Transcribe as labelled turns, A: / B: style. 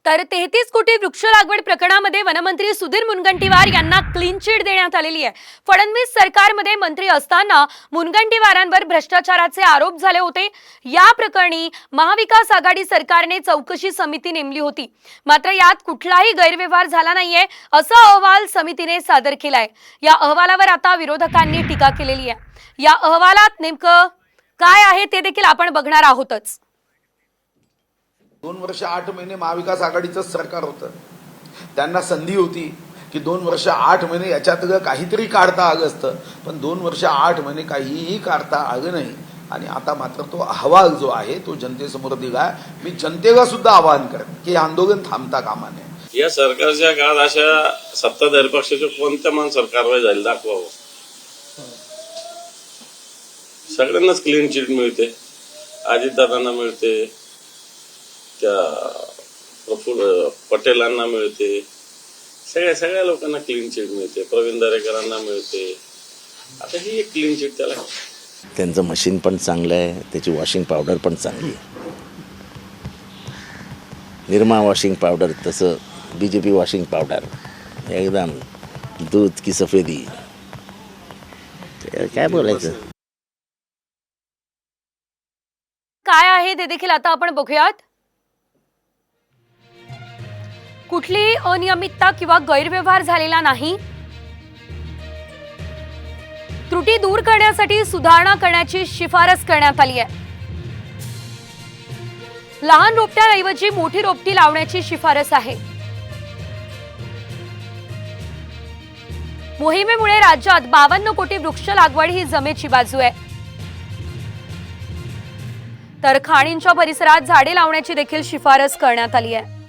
A: तर 33 कोटी वृक्ष लागवड प्रकरणामध्ये वनमंत्री सुधीर मुनगंटीवार यांना क्लीन चिट देण्यात आलेली आहे। फडणवीस सरकारमध्ये मंत्री असताना मुनगंटीवारांवर भ्रष्टाचाराचे आरोप झाले होते। या प्रकरणी महाविकास आघाडी सरकारने चौकशी समिती नेमली होती, मात्र यात कुठलाही गैरव्यवहार झाला नाहीये असा अहवाल समितीने सादर केलाय। या अहवालावर आता विरोधकांनी टीका केलेली आहे। या अहवालात नेमकं काय आहे ते देखील आपण बघणार आहोतच।
B: 2 वर्ष 8 महिने महाविकास आघाडीचं सरकार होतं। त्यांना संधी होती की 2 वर्ष 8 महिने याच्यात काहीतरी काढता आलं असतं, पण 2 वर्ष 8 महिने काहीही काढता आलं नाही। आणि आता मात्र तो अहवाल जो आहे तो जनतेसमोर दिला। मी जनतेला सुद्धा आवाहन करेन की आंदोलन थांबता कामा नये।
C: या सरकारच्या काळात अशा सत्ताधारी पक्षाच्या कोणत्या माणसावर कारवाई झाली दाखवावं। सगळ्यांनाच क्लीन चिट मिळते, अजितदादांना मिळते, त्या प्रफुल्ल पटेलांना मिळते, सगळ्या लोकांना क्लीन चिट मिळते, प्रवीण दरेकरांना मिळते। आता ही एक क्लीन चिट त्याला।
D: त्यांचं मशीन पण चांगलं आहे, त्याची वॉशिंग पावडर पण चांगली आहे। निरमा वॉशिंग पावडर तसं बीजेपी वॉशिंग पावडर एकदम दूध की सफेदी, काय बोलायचं।
A: काय आहे ते देखील आता आपण बघूयात। कुठलीही अनियमितता किंवा गैरव्यवहार झालेला नाही। त्रुटी दूर करण्यासाठी सुधारणा करण्याची शिफारस करण्यात आली आहे। लहान रोपट्यांऐवजी मोठी रोपटी लावण्याची शिफारस आहे। मोहिमेमुळे राज्यात 52 कोटी वृक्ष लागवड ही जमेची बाजू आहे। तर खाणींच्या परिसरात झाडे लावण्याची देखील शिफारस करण्यात आली आहे।